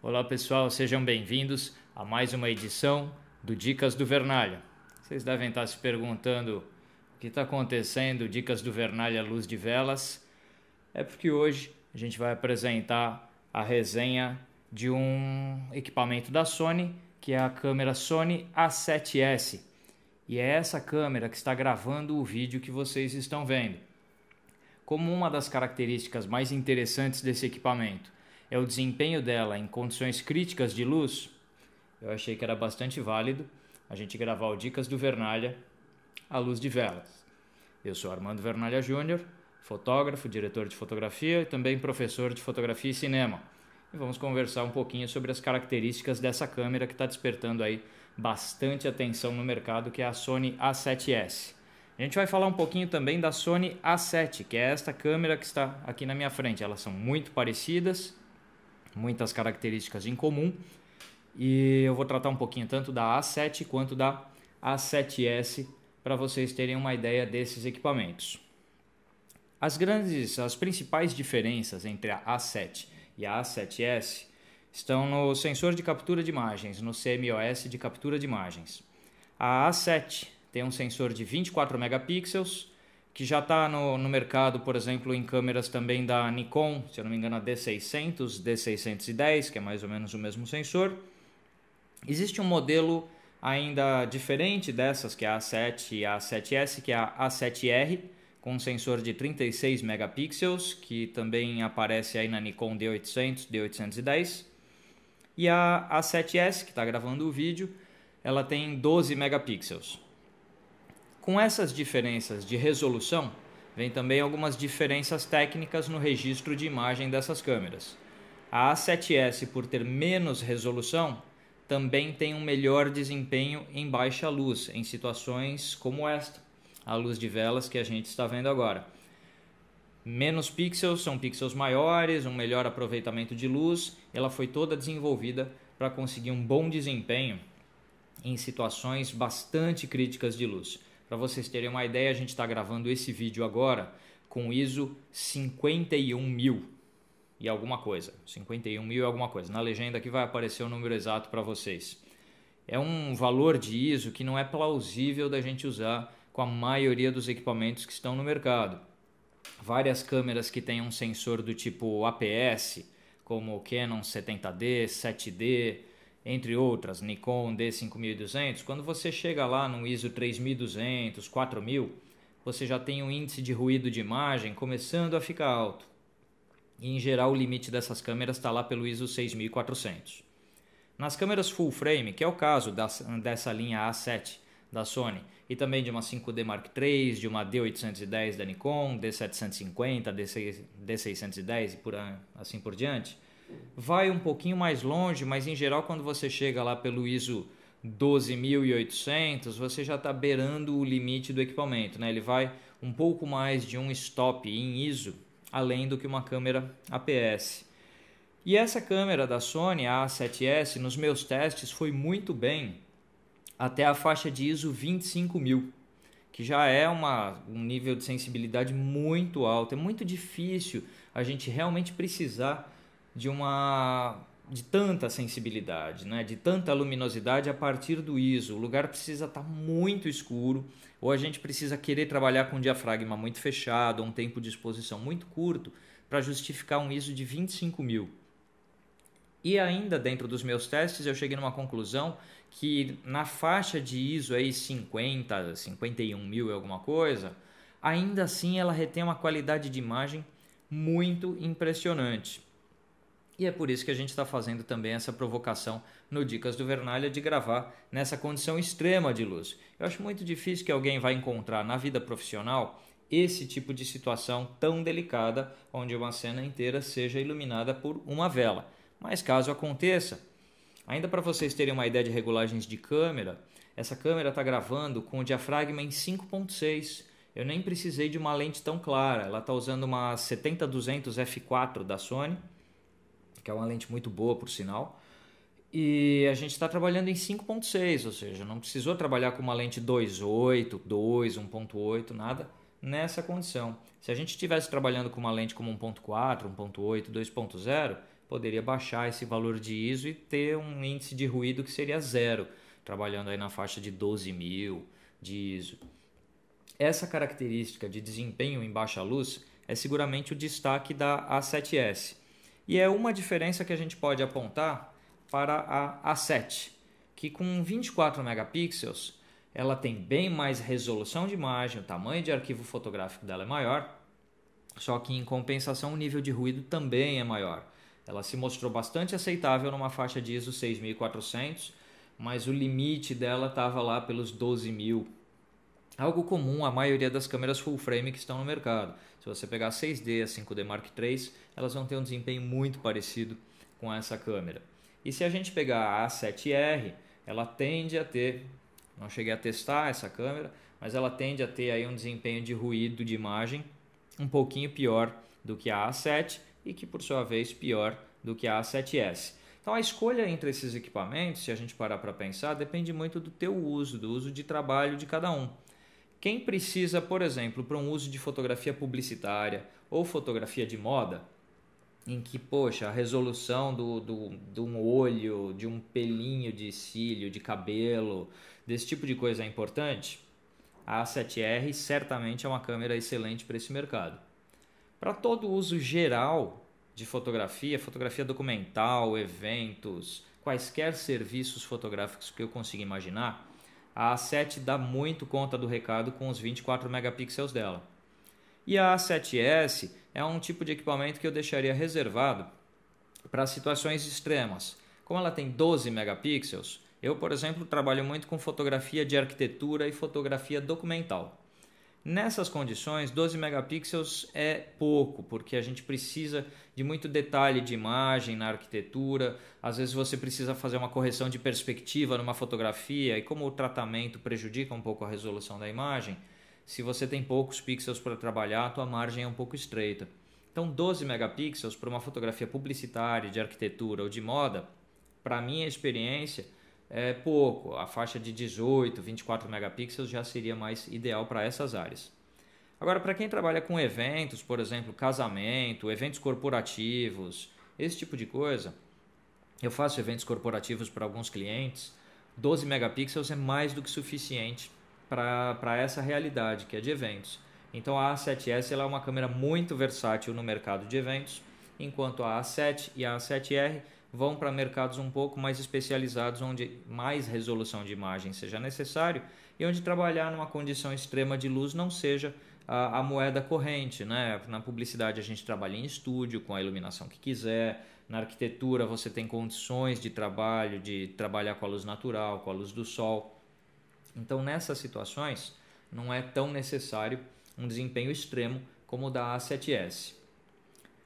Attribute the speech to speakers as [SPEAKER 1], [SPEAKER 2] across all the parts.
[SPEAKER 1] Olá pessoal, sejam bem-vindos a mais uma edição do Dicas do Vernalha. Vocês devem estar se perguntando o que está acontecendo, Dicas do Vernalha Luz de Velas. É porque hoje a gente vai apresentar a resenha de um equipamento da Sony, que é a câmera Sony A7S. E é essa câmera que está gravando o vídeo que vocês estão vendo. Como uma das características mais interessantes desse equipamento é o desempenho dela em condições críticas de luz, eu achei que era bastante válido a gente gravar o Dicas do Vernalha à luz de velas. Eu sou Armando Vernalha Júnior, fotógrafo, diretor de fotografia e também professor de fotografia e cinema. E vamos conversar um pouquinho sobre as características dessa câmera que está despertando aí bastante atenção no mercado, que é a Sony A7S. A gente vai falar um pouquinho também da Sony A7, que é esta câmera que está aqui na minha frente. Elas são muito parecidas, muitas características em comum, e eu vou tratar um pouquinho tanto da A7 quanto da A7S para vocês terem uma ideia desses equipamentos. As principais diferenças entre a A7 e a A7S estão no sensor de captura de imagens, no CMOS de captura de imagens. A A7 tem um sensor de 24 megapixels, que já está no mercado, por exemplo, em câmeras também da Nikon, se eu não me engano a D600, D610, que é mais ou menos o mesmo sensor. Existe um modelo ainda diferente dessas, que é a A7 e a A7S, que é a A7R, com um sensor de 36 megapixels, que também aparece aí na Nikon D800, D810. E a A7S, que está gravando o vídeo, ela tem 12 megapixels. Com essas diferenças de resolução, vem também algumas diferenças técnicas no registro de imagem dessas câmeras. A A7S, por ter menos resolução, também tem um melhor desempenho em baixa luz, em situações como esta, a luz de velas que a gente está vendo agora. Menos pixels, são pixels maiores, um melhor aproveitamento de luz. Ela foi toda desenvolvida para conseguir um bom desempenho em situações bastante críticas de luz. Para vocês terem uma ideia, a gente está gravando esse vídeo agora com ISO 51.000 e alguma coisa. 51.000 e alguma coisa. Na legenda aqui vai aparecer o número exato para vocês. É um valor de ISO que não é plausível da gente usar com a maioria dos equipamentos que estão no mercado. Várias câmeras que têm um sensor do tipo APS, como o Canon 70D, 7D, entre outras, Nikon D5200, quando você chega lá no ISO 3200, 4000, você já tem um índice de ruído de imagem começando a ficar alto. E em geral o limite dessas câmeras está lá pelo ISO 6400. Nas câmeras full frame, que é o caso dessa linha A7 da Sony, e também de uma 5D Mark III, de uma D810 da Nikon, D750, D610 e assim por diante, vai um pouquinho mais longe, mas em geral quando você chega lá pelo ISO 12.800, você já está beirando o limite do equipamento, né? Ele vai um pouco mais de um stop em ISO, além do que uma câmera APS. E essa câmera da Sony, a A7S, nos meus testes foi muito bem até a faixa de ISO 25.000, que já é um nível de sensibilidade muito alto. É muito difícil a gente realmente precisar de tanta sensibilidade, né? De tanta luminosidade a partir do ISO. O lugar precisa estar muito escuro, ou a gente precisa querer trabalhar com um diafragma muito fechado, um tempo de exposição muito curto, para justificar um ISO de 25.000. E ainda dentro dos meus testes eu cheguei numa conclusão que na faixa de ISO aí 50, 51.000 e alguma coisa, ainda assim ela retém uma qualidade de imagem muito impressionante. E é por isso que a gente está fazendo também essa provocação no Dicas do Vernalha de gravar nessa condição extrema de luz. Eu acho muito difícil que alguém vai encontrar na vida profissional esse tipo de situação tão delicada, onde uma cena inteira seja iluminada por uma vela. Mas caso aconteça, ainda para vocês terem uma ideia de regulagens de câmera, essa câmera está gravando com o diafragma em 5.6. Eu nem precisei de uma lente tão clara. Ela está usando uma 70-200 f4 da Sony, que é uma lente muito boa, por sinal. E a gente está trabalhando em 5.6, ou seja, não precisou trabalhar com uma lente 2.8, 2, 1.8, nada nessa condição. Se a gente estivesse trabalhando com uma lente como 1.4, 1.8, 2.0, poderia baixar esse valor de ISO e ter um índice de ruído que seria zero, trabalhando aí na faixa de 12.000 de ISO. Essa característica de desempenho em baixa luz é seguramente o destaque da A7S. E é uma diferença que a gente pode apontar para a A7, que com 24 megapixels ela tem bem mais resolução de imagem, o tamanho de arquivo fotográfico dela é maior, só que em compensação o nível de ruído também é maior. Ela se mostrou bastante aceitável numa faixa de ISO 6400, mas o limite dela estava lá pelos 12.000. Algo comum à maioria das câmeras full frame que estão no mercado. Se você pegar a 6D e a 5D Mark III, elas vão ter um desempenho muito parecido com essa câmera. E se a gente pegar a A7R, ela tende a ter, não cheguei a testar essa câmera, mas ela tende a ter aí um desempenho de ruído de imagem um pouquinho pior do que a A7 e que por sua vez pior do que a A7S. Então a escolha entre esses equipamentos, se a gente parar para pensar, depende muito do teu uso, do uso de trabalho de cada um. Quem precisa, por exemplo, para um uso de fotografia publicitária ou fotografia de moda, em que, poxa, a resolução de um olho, de um pelinho de cílio, de cabelo, desse tipo de coisa é importante, a A7R certamente é uma câmera excelente para esse mercado. Para todo uso geral de fotografia, fotografia documental, eventos, quaisquer serviços fotográficos que eu consiga imaginar, a A7 dá muito conta do recado com os 24 megapixels dela. E a A7S é um tipo de equipamento que eu deixaria reservado para situações extremas. Como ela tem 12 megapixels, eu, por exemplo, trabalho muito com fotografia de arquitetura e fotografia documental. Nessas condições, 12 megapixels é pouco, porque a gente precisa de muito detalhe de imagem na arquitetura. Às vezes você precisa fazer uma correção de perspectiva numa fotografia e como o tratamento prejudica um pouco a resolução da imagem, se você tem poucos pixels para trabalhar, a tua margem é um pouco estreita. Então 12 megapixels para uma fotografia publicitária, de arquitetura ou de moda, para a minha experiência, é pouco. A faixa de 18, 24 megapixels já seria mais ideal para essas áreas. Agora, para quem trabalha com eventos, por exemplo, casamento, eventos corporativos, esse tipo de coisa, eu faço eventos corporativos para alguns clientes, 12 megapixels é mais do que suficiente para essa realidade, que é de eventos. Então a A7S ela é uma câmera muito versátil no mercado de eventos, enquanto a A7 e a A7R vão para mercados um pouco mais especializados, onde mais resolução de imagem seja necessário e onde trabalhar numa condição extrema de luz não seja a moeda corrente, né? Na publicidade a gente trabalha em estúdio, com a iluminação que quiser. Na arquitetura você tem condições de trabalhar com a luz natural, com a luz do sol. Então nessas situações não é tão necessário um desempenho extremo como o da A7S.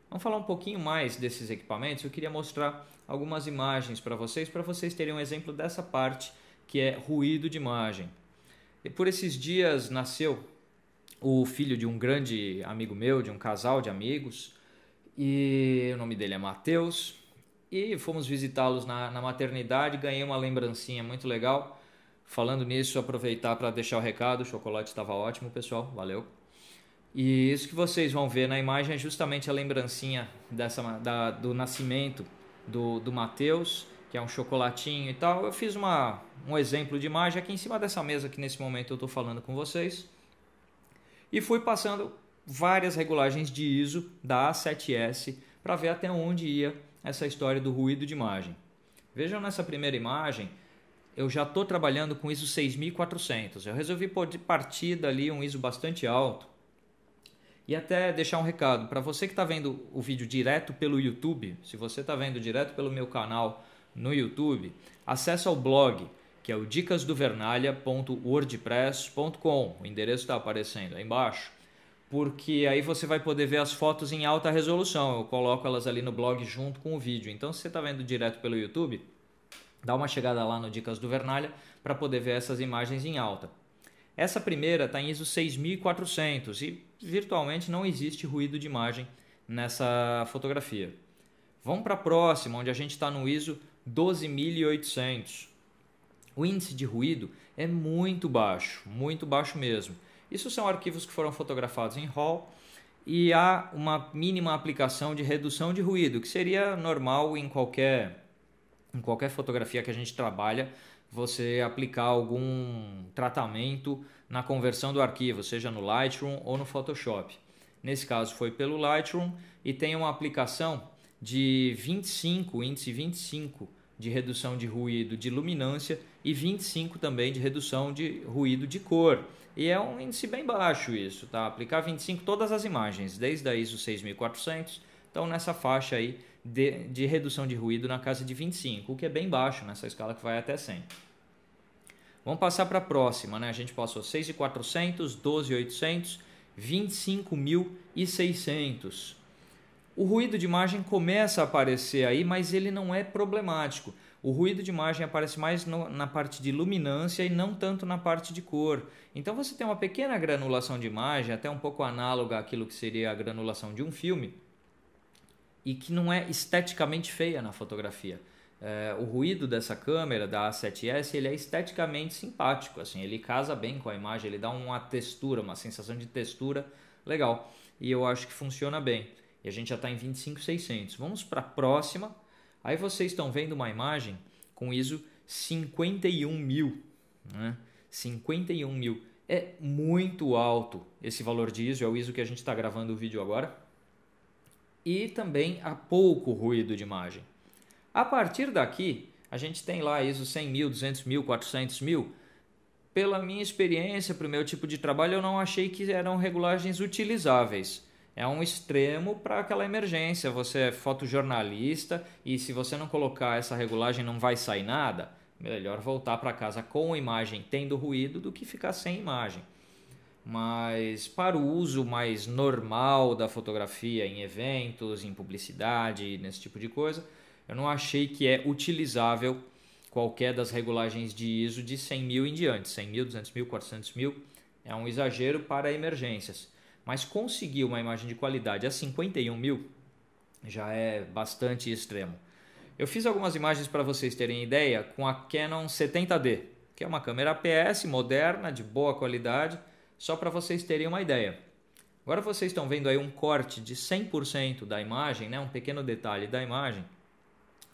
[SPEAKER 1] Vamos falar um pouquinho mais desses equipamentos. Eu queria mostrar algumas imagens para vocês terem um exemplo dessa parte que é ruído de imagem. E por esses dias nasceu o filho de um grande amigo meu, de um casal de amigos, e o nome dele é Matheus, e fomos visitá-los na maternidade, ganhei uma lembrancinha muito legal. Falando nisso, aproveitar para deixar o recado, o chocolate estava ótimo, pessoal, valeu. E isso que vocês vão ver na imagem é justamente a lembrancinha do nascimento do Matheus, que é um chocolatinho e tal. Eu fiz um exemplo de imagem aqui em cima dessa mesa que nesse momento eu estou falando com vocês. E fui passando várias regulagens de ISO da A7S para ver até onde ia essa história do ruído de imagem. Vejam nessa primeira imagem, eu já estou trabalhando com ISO 6400. Eu resolvi partir dali um ISO bastante alto. E até deixar um recado, para você que está vendo o vídeo direto pelo YouTube, se você está vendo direto pelo meu canal no YouTube, acesse ao blog, que é o dicasdovernalha.wordpress.com. O endereço está aparecendo aí embaixo, porque aí você vai poder ver as fotos em alta resolução. Eu coloco elas ali no blog junto com o vídeo. Então, se você está vendo direto pelo YouTube, dá uma chegada lá no Dicas do Vernalha para poder ver essas imagens em alta. Essa primeira está em ISO 6400 e virtualmente não existe ruído de imagem nessa fotografia. Vamos para a próxima, onde a gente está no ISO 12800. O índice de ruído é muito baixo mesmo. Isso são arquivos que foram fotografados em RAW e há uma mínima aplicação de redução de ruído, que seria normal em qualquer fotografia que a gente trabalha, você aplicar algum tratamento na conversão do arquivo, seja no Lightroom ou no Photoshop. Nesse caso foi pelo Lightroom e tem uma aplicação de 25, índice 25 de redução de ruído de luminância e 25 também de redução de ruído de cor. E é um índice bem baixo isso, tá? Aplicar 25 todas as imagens, desde a ISO 6400, então nessa faixa aí de redução de ruído na casa de 25, o que é bem baixo nessa escala que vai até 100. Vamos passar para a próxima, né? A gente passou 6.400, 12.800, 25.600. O ruído de imagem começa a aparecer aí, mas ele não é problemático. O ruído de imagem aparece mais na parte de luminância e não tanto na parte de cor. Então você tem uma pequena granulação de imagem, até um pouco análoga àquilo que seria a granulação de um filme, e que não é esteticamente feia na fotografia. O ruído dessa câmera, da A7S, ele é esteticamente simpático, assim, ele casa bem com a imagem, ele dá uma textura, uma sensação de textura legal. E eu acho que funciona bem. E a gente já está em 25.600. Vamos para a próxima. Aí vocês estão vendo uma imagem com ISO 51.000. Né? 51.000. É muito alto esse valor de ISO, é o ISO que a gente está gravando o vídeo agora. E também há pouco ruído de imagem. A partir daqui, a gente tem lá ISO 100.000, 200.000, 400.000. Pela minha experiência, para o meu tipo de trabalho, eu não achei que eram regulagens utilizáveis. É um extremo para aquela emergência. Você é fotojornalista e se você não colocar essa regulagem não vai sair nada. Melhor voltar para casa com imagem tendo ruído do que ficar sem imagem. Mas para o uso mais normal da fotografia em eventos, em publicidade, nesse tipo de coisa, eu não achei que é utilizável qualquer das regulagens de ISO de 100.000 em diante. 100.000, 200.000, 400.000 é um exagero para emergências. Mas conseguir uma imagem de qualidade a 51.000 já é bastante extremo. Eu fiz algumas imagens para vocês terem ideia com a Canon 70D, que é uma câmera APS moderna, de boa qualidade, só para vocês terem uma ideia. Agora vocês estão vendo aí um corte de 100% da imagem, né? Um pequeno detalhe da imagem,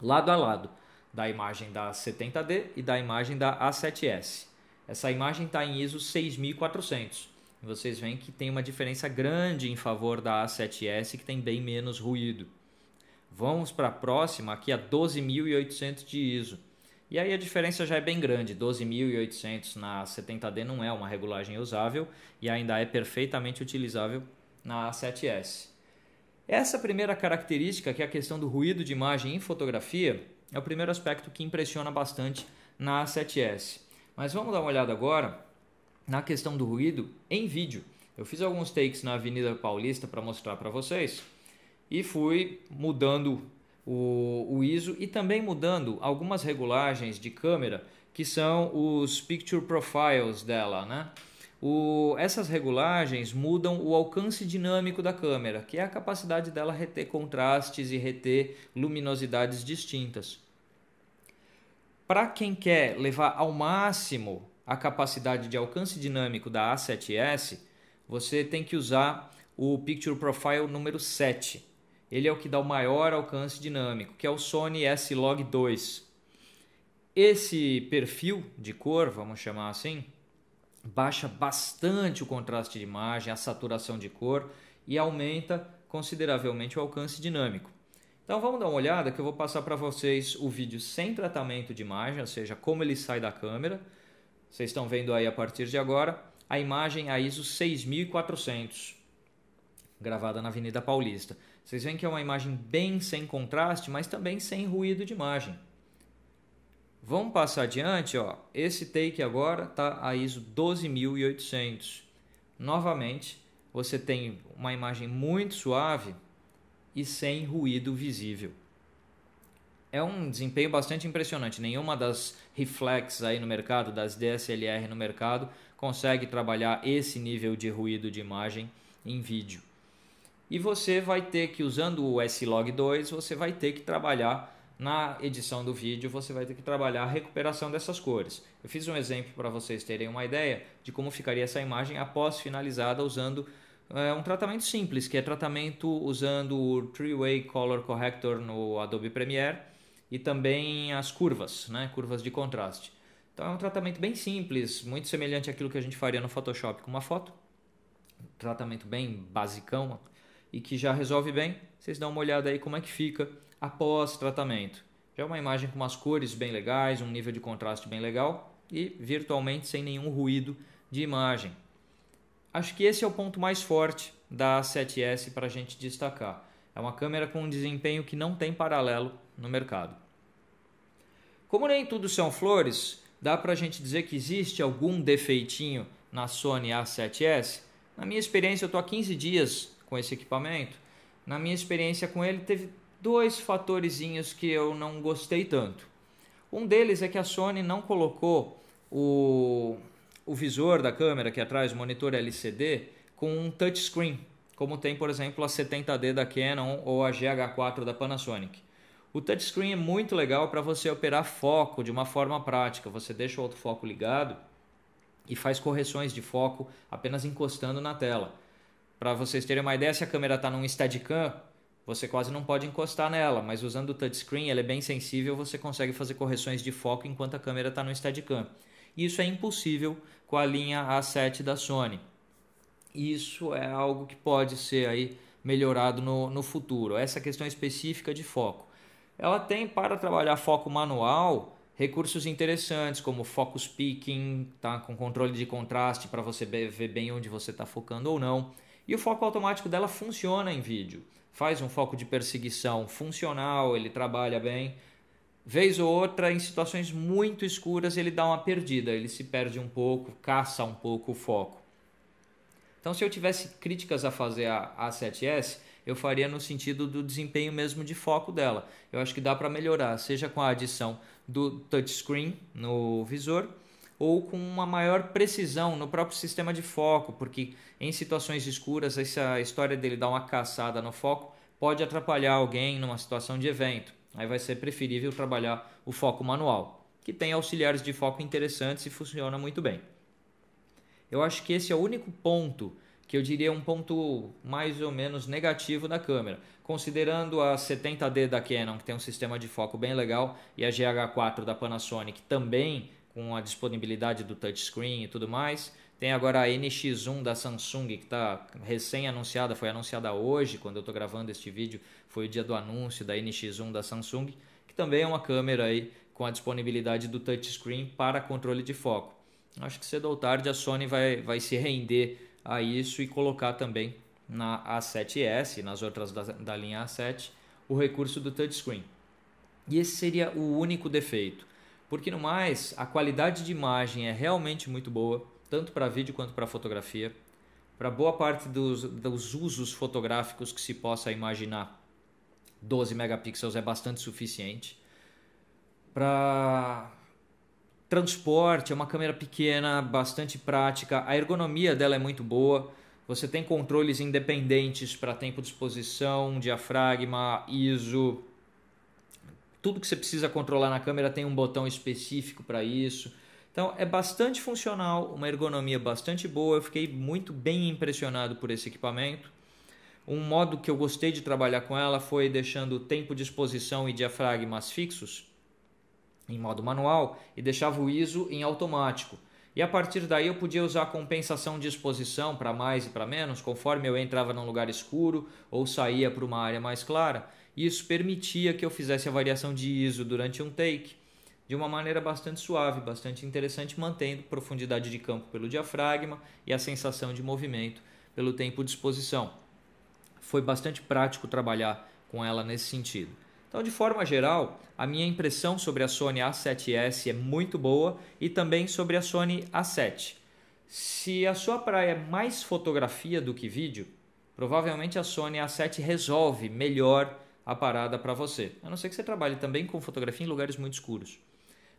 [SPEAKER 1] lado a lado, da imagem da 70D e da imagem da A7S. Essa imagem está em ISO 6.400. Vocês veem que tem uma diferença grande em favor da A7S, que tem bem menos ruído. Vamos para a próxima, aqui a 12.800 de ISO. E aí a diferença já é bem grande. 12.800 na 70D não é uma regulagem usável e ainda é perfeitamente utilizável na A7S. Essa primeira característica, que é a questão do ruído de imagem em fotografia, é o primeiro aspecto que impressiona bastante na A7S. Mas vamos dar uma olhada agora na questão do ruído em vídeo. Eu fiz alguns takes na Avenida Paulista para mostrar para vocês e fui mudando o ISO e também mudando algumas regulagens de câmera que são os picture profiles dela, né? Essas regulagens mudam o alcance dinâmico da câmera, que é a capacidade dela reter contrastes e reter luminosidades distintas. Para quem quer levar ao máximo a capacidade de alcance dinâmico da A7S, você tem que usar o Picture Profile número 7. Ele é o que dá o maior alcance dinâmico, que é o Sony S-Log2. Esse perfil de cor, vamos chamar assim, baixa bastante o contraste de imagem, a saturação de cor e aumenta consideravelmente o alcance dinâmico. Então vamos dar uma olhada que eu vou passar para vocês o vídeo sem tratamento de imagem, ou seja, como ele sai da câmera. Vocês estão vendo aí a partir de agora a imagem a ISO 6400, gravada na Avenida Paulista. Vocês veem que é uma imagem bem sem contraste, mas também sem ruído de imagem. Vamos passar adiante, ó. Esse take agora está a ISO 12.800. Novamente, você tem uma imagem muito suave e sem ruído visível. É um desempenho bastante impressionante. Nenhuma das reflex aí no mercado, das DSLR no mercado, consegue trabalhar esse nível de ruído de imagem em vídeo. E você vai ter que, usando o S-Log2, você vai ter que trabalhar na edição do vídeo, você vai ter que trabalhar a recuperação dessas cores. Eu fiz um exemplo para vocês terem uma ideia de como ficaria essa imagem após finalizada usando É um tratamento simples, que é tratamento usando o Three-Way Color Corrector no Adobe Premiere e também as curvas, né? Curvas de contraste. Então é um tratamento bem simples, muito semelhante àquilo que a gente faria no Photoshop com uma foto. Um tratamento bem basicão e que já resolve bem. Vocês dão uma olhada aí como é que fica após tratamento. Já é uma imagem com umas cores bem legais, um nível de contraste bem legal e virtualmente sem nenhum ruído de imagem. Acho que esse é o ponto mais forte da A7S para a gente destacar. É uma câmera com um desempenho que não tem paralelo no mercado. Como nem tudo são flores, dá para a gente dizer que existe algum defeitinho na Sony A7S? Na minha experiência, eu estou há 15 dias com esse equipamento. Na minha experiência com ele, teve dois fatorizinhos que eu não gostei tanto. Um deles é que a Sony não colocou o visor da câmera aqui atrás, o monitor LCD, com um touchscreen, como tem, por exemplo, a 70D da Canon ou a GH4 da Panasonic. O touchscreen é muito legal para você operar foco de uma forma prática. Você deixa o autofoco ligado e faz correções de foco apenas encostando na tela. Para vocês terem uma ideia, se a câmera está num Steadicam, você quase não pode encostar nela, mas usando o touchscreen, ela é bem sensível, você consegue fazer correções de foco enquanto a câmera está no Steadicam. Isso é impossível com a linha A7 da Sony. Isso é algo que pode ser aí melhorado no futuro, essa questão específica de foco. Ela tem, para trabalhar foco manual, recursos interessantes como focus picking, tá? Com controle de contraste para você ver bem onde você está focando ou não. E o foco automático dela funciona em vídeo. Faz um foco de perseguição funcional, ele trabalha bem. Vez ou outra, em situações muito escuras, ele dá uma perdida, ele se perde um pouco, caça um pouco o foco. Então, se eu tivesse críticas a fazer a A7S, eu faria no sentido do desempenho mesmo de foco dela. Eu acho que dá para melhorar, seja com a adição do touchscreen no visor ou com uma maior precisão no próprio sistema de foco, porque em situações escuras essa história dele dar uma caçada no foco pode atrapalhar alguém numa situação de evento. Aí vai ser preferível trabalhar o foco manual, que tem auxiliares de foco interessantes e funciona muito bem. Eu acho que esse é o único ponto que eu diria um ponto mais ou menos negativo da câmera. Considerando a 70D da Canon, que tem um sistema de foco bem legal, e a GH4 da Panasonic também, com a disponibilidade do touchscreen e tudo mais. Tem agora a NX1 da Samsung, que está recém-anunciada, foi anunciada hoje, quando eu estou gravando este vídeo, foi o dia do anúncio da NX1 da Samsung, que também é uma câmera aí com a disponibilidade do touchscreen para controle de foco. Acho que cedo ou tarde a Sony vai se render a isso e colocar também na A7S, nas outras da linha A7, o recurso do touchscreen. E esse seria o único defeito, porque no mais a qualidade de imagem é realmente muito boa, tanto para vídeo quanto para fotografia. Para boa parte dos usos fotográficos que se possa imaginar, 12 megapixels é bastante suficiente. Para transporte, é uma câmera pequena, bastante prática, a ergonomia dela é muito boa, você tem controles independentes para tempo de exposição, diafragma, ISO, tudo que você precisa controlar na câmera tem um botão específico para isso. Então é bastante funcional, uma ergonomia bastante boa, eu fiquei muito bem impressionado por esse equipamento. Um modo que eu gostei de trabalhar com ela foi deixando o tempo de exposição e diafragmas fixos em modo manual e deixava o ISO em automático. E a partir daí eu podia usar a compensação de exposição para mais e para menos, conforme eu entrava num lugar escuro ou saía para uma área mais clara. E isso permitia que eu fizesse a variação de ISO durante um take de uma maneira bastante suave, bastante interessante, mantendo profundidade de campo pelo diafragma e a sensação de movimento pelo tempo de exposição. Foi bastante prático trabalhar com ela nesse sentido. Então, de forma geral, a minha impressão sobre a Sony A7S é muito boa e também sobre a Sony A7. Se a sua praia é mais fotografia do que vídeo, provavelmente a Sony A7 resolve melhor a parada para você. A não ser que você trabalhe também com fotografia em lugares muito escuros.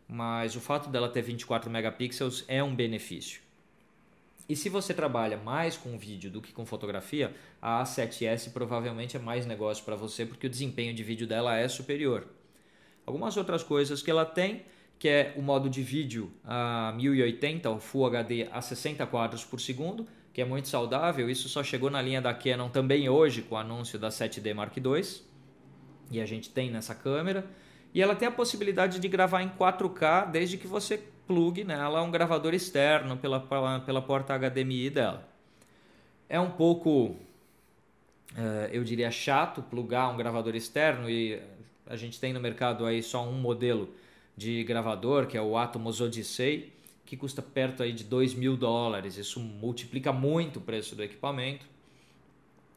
[SPEAKER 1] Mas o fato dela ter 24 megapixels é um benefício. E se você trabalha mais com vídeo do que com fotografia, a A7S provavelmente é mais negócio para você porque o desempenho de vídeo dela é superior. Algumas outras coisas que ela tem, que é o modo de vídeo a 1080, o Full HD a 60 quadros por segundo, que é muito saudável. Isso só chegou na linha da Canon também hoje com o anúncio da 7D Mark II. E a gente tem nessa câmera. E ela tem a possibilidade de gravar em 4K desde que você plugue nela um gravador externo pela porta HDMI dela. É um pouco, eu diria, chato plugar um gravador externo, e a gente tem no mercado aí só um modelo de gravador, que é o Atomos Odyssey, que custa perto aí de $2.000. Isso multiplica muito o preço do equipamento.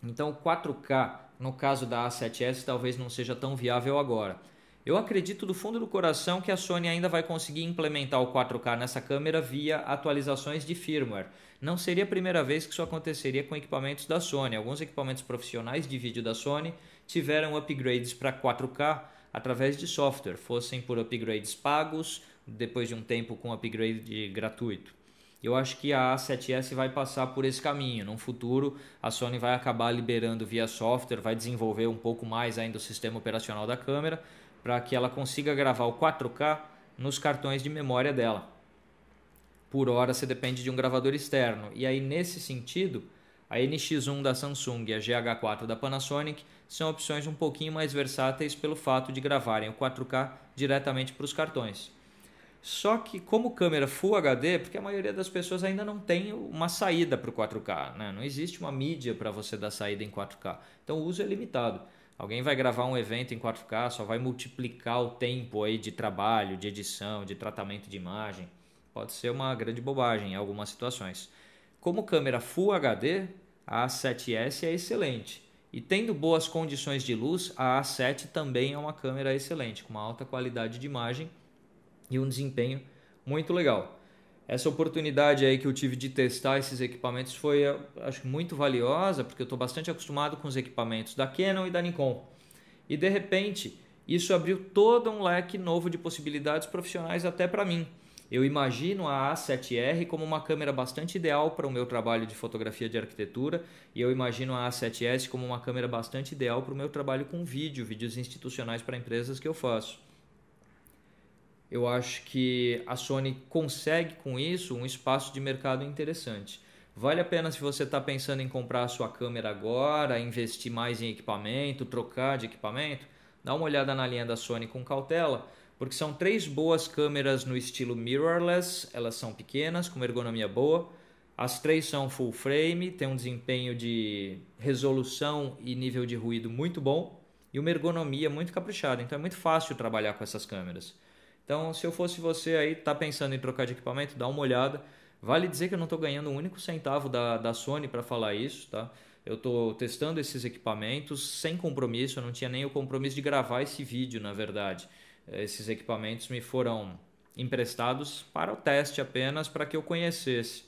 [SPEAKER 1] Então 4K, no caso da A7S, talvez não seja tão viável agora. Eu acredito do fundo do coração que a Sony ainda vai conseguir implementar o 4K nessa câmera via atualizações de firmware. Não seria a primeira vez que isso aconteceria com equipamentos da Sony. Alguns equipamentos profissionais de vídeo da Sony tiveram upgrades para 4K através de software, fossem por upgrades pagos, depois de um tempo com upgrade gratuito. Eu acho que a A7S vai passar por esse caminho. No futuro, a Sony vai acabar liberando via software, vai desenvolver um pouco mais ainda o sistema operacional da câmera, para que ela consiga gravar o 4K nos cartões de memória dela. Por hora você depende de um gravador externo. E aí, nesse sentido, a NX1 da Samsung e a GH4 da Panasonic são opções um pouquinho mais versáteis pelo fato de gravarem o 4K diretamente para os cartões. Só que como câmera Full HD, porque a maioria das pessoas ainda não tem uma saída para o 4K, né? Não existe uma mídia para você dar saída em 4K. Então o uso é limitado. Alguém vai gravar um evento em 4K, só vai multiplicar o tempo aí de trabalho, de edição, de tratamento de imagem. Pode ser uma grande bobagem em algumas situações. Como câmera Full HD, a A7S é excelente. E tendo boas condições de luz, a A7 também é uma câmera excelente, com uma alta qualidade de imagem e um desempenho muito legal. Essa oportunidade aí que eu tive de testar esses equipamentos foi, acho, muito valiosa, porque eu estou bastante acostumado com os equipamentos da Canon e da Nikon. E de repente, isso abriu todo um leque novo de possibilidades profissionais até para mim. Eu imagino a A7R como uma câmera bastante ideal para o meu trabalho de fotografia de arquitetura, e eu imagino a A7S como uma câmera bastante ideal para o meu trabalho com vídeos institucionais para empresas que eu faço. Eu acho que a Sony consegue com isso um espaço de mercado interessante. Vale a pena, se você está pensando em comprar a sua câmera agora, investir mais em equipamento, trocar de equipamento, dá uma olhada na linha da Sony com cautela, porque são 3 boas câmeras no estilo mirrorless, elas são pequenas, com uma ergonomia boa. As 3 são full frame, tem um desempenho de resolução e nível de ruído muito bom e uma ergonomia muito caprichada, então é muito fácil trabalhar com essas câmeras. Então, se eu fosse você aí, tá pensando em trocar de equipamento, dá uma olhada. Vale dizer que eu não estou ganhando um único centavo da Sony para falar isso, tá? Eu estou testando esses equipamentos sem compromisso, eu não tinha nem o compromisso de gravar esse vídeo, na verdade. Esses equipamentos me foram emprestados para o teste apenas, para que eu conhecesse.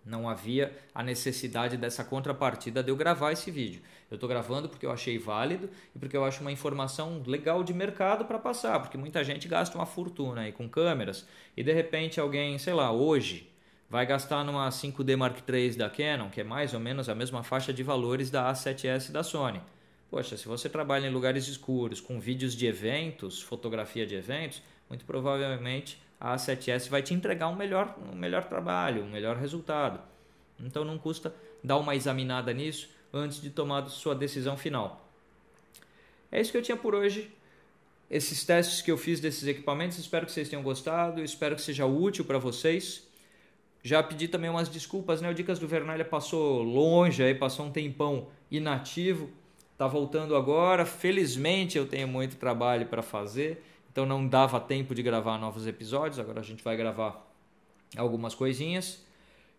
[SPEAKER 1] Não havia a necessidade dessa contrapartida de eu gravar esse vídeo. Eu estou gravando porque eu achei válido e porque eu acho uma informação legal de mercado para passar, porque muita gente gasta uma fortuna aí com câmeras e de repente alguém, sei lá, hoje vai gastar numa 5D Mark III da Canon, que é mais ou menos a mesma faixa de valores da A7S da Sony. Poxa, se você trabalha em lugares escuros, com vídeos de eventos, fotografia de eventos, muito provavelmente a A7S vai te entregar um melhor trabalho, um melhor resultado. Então não custa dar uma examinada nisso antes de tomar sua decisão final. É isso que eu tinha por hoje. Esses testes que eu fiz desses equipamentos, espero que vocês tenham gostado, espero que seja útil para vocês. Já pedi também umas desculpas, né? O Dicas do Vernalha passou longe, aí passou um tempão inativo. Está voltando agora. Felizmente eu tenho muito trabalho para fazer, então não dava tempo de gravar novos episódios. Agora a gente vai gravar algumas coisinhas.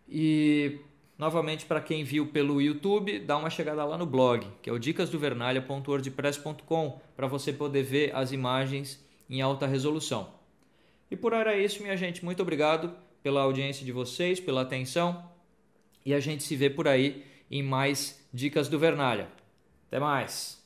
[SPEAKER 1] E novamente, para quem viu pelo YouTube, dá uma chegada lá no blog, que é o dicasdovernalha.wordpress.com, para você poder ver as imagens em alta resolução. E por hora é isso, minha gente. Muito obrigado pela audiência de vocês, pela atenção. E a gente se vê por aí em mais Dicas do Vernalha. Até mais!